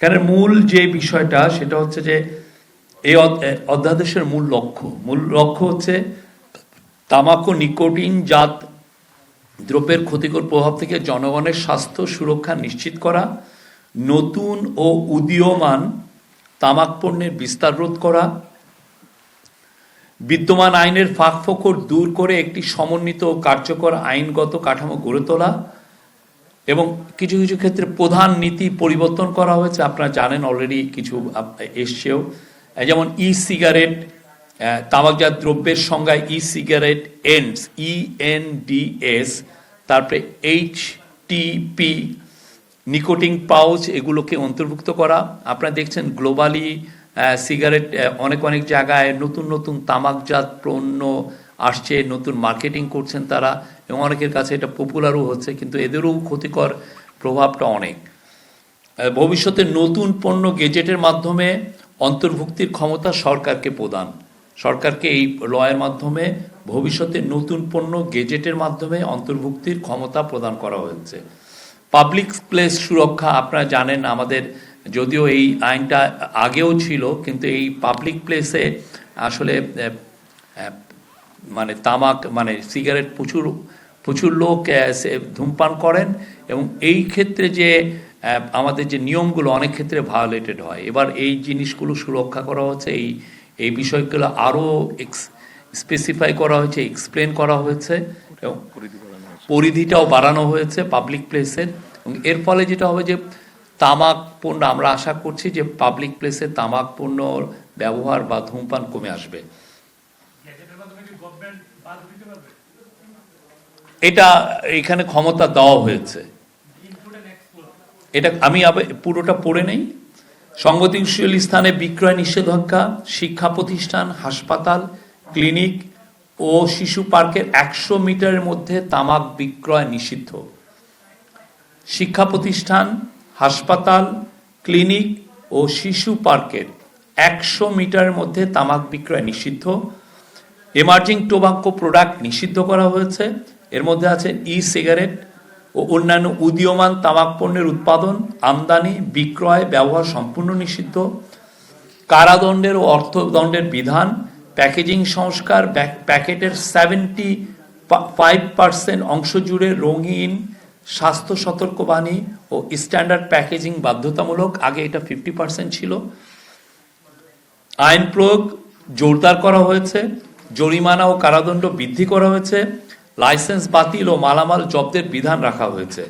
এখানে মূল যে বিষয়টা সেটা হচ্ছে যে এই অধ্যাদেশের মূল লক্ষ্য হচ্ছে তামাক ও নিকোটিন জাত দ্রব্যের ক্ষতিকর প্রভাব থেকে জনগণের স্বাস্থ্য সুরক্ষা নিশ্চিত করা, নতুন ও উদীয়মান তামাক পণ্যের বিস্তার রোধ করা, বিদ্যমান আইনের ফাঁকফোকর দূর করে একটি সমন্বিত ও কার্যকর আইনগত কাঠামো গড়ে তোলা এবং কিছু কিছু ক্ষেত্রে প্রধান নীতি পরিবর্তন করা হয়েছে। আপনারা জানেন অলরেডি কিছু এসছেও, যেমন ই সিগারেট, তামাকজাত দ্রব্যের সংজ্ঞায় ই সিগারেট এন্ডস ENDS, তারপরে HTP, নিকোটিন পাউচ, এগুলোকে অন্তর্ভুক্ত করা। আপনারা দেখছেন গ্লোবালি সিগারেট অনেক জায়গায় নতুন নতুন তামাকজাত পণ্য আসছে, নতুন মার্কেটিং করছেন তারা, এবং অনেকের কাছে এটা পপুলারও হচ্ছে, কিন্তু এদেরও ক্ষতিকর প্রভাবটা অনেক। ভবিষ্যতে নতুন পণ্য গেজেটের মাধ্যমে অন্তর্ভুক্তির ক্ষমতা সরকারকে এই লয়ের মাধ্যমে ভবিষ্যতে নতুন পণ্য গেজেটের মাধ্যমে অন্তর্ভুক্তির ক্ষমতা প্রদান করা হয়েছে। পাবলিক প্লেস সুরক্ষা, আপনারা জানেন আমাদের যদিও এই আইনটা আগেও ছিল, কিন্তু এই পাবলিক প্লেসে আসলে সিগারেট প্রচুর লোক ধূমপান করেন, এবং এই ক্ষেত্রে যে আমাদের যে নিয়মগুলো অনেক ক্ষেত্রে ভায়োলেটেড হয়। এবার এই জিনিসগুলো সুরক্ষা করা হচ্ছে, এই বিষয়গুলো আরও স্পেসিফাই করা হয়েছে, এক্সপ্লেন করা হয়েছে, এবং পরিধিটাও বাড়ানো হয়েছে পাবলিক প্লেসের। এবং এর ফলে যেটা হবে যে তামাক পণ্য, আমরা আশা করছি যে পাবলিক প্লেসে তামাক পণ্য ব্যবহার বা ধূমপান কমে আসবে। এটা এখানে ক্ষমতা দেওয়া হয়েছে, এটা আমি পুরোটা পড়ে নেই। সংবেদনশীল স্থানে বিক্রয় নিষেধাজ্ঞা, শিক্ষা প্রতিষ্ঠান, হাসপাতাল, ক্লিনিক ও শিশু পার্কের 100 মিটারের মধ্যে তামাক বিক্রয় নিষিদ্ধ। শিক্ষা প্রতিষ্ঠান, হাসপাতাল, ক্লিনিক ও শিশু পার্কের 100 মিটারের মধ্যে তামাক বিক্রয় নিষিদ্ধ। এমার্জিং টোবাকো প্রোডাক্ট নিষিদ্ধ করা হয়েছে, এর মধ্যে আছে ই সিগারেট ও অন্যান্য উদীয়মান তামাক পণ্যের উৎপাদন, আমদানি, বিক্রয়, ব্যবহার সম্পূর্ণ নিষিদ্ধ। কারাদণ্ডের ও অর্থদণ্ডের বিধান, প্যাকেজিং সংস্কার, প্যাকেটের 75% অংশ জুড়ে রঙিন, স্বাস্থ্য সতর্কবাণী ও স্ট্যান্ডার্ড প্যাকেজিং বাধ্যতামূলক, আগে এটা 50% ছিল। আইন প্রয়োগ জোরদার করা হয়েছে, জরিমানা ও কারাদণ্ড বৃদ্ধি করা হয়েছে, লাইসেন্স বাতিল ও মালামাল জব্দের বিধান রাখা হয়েছে।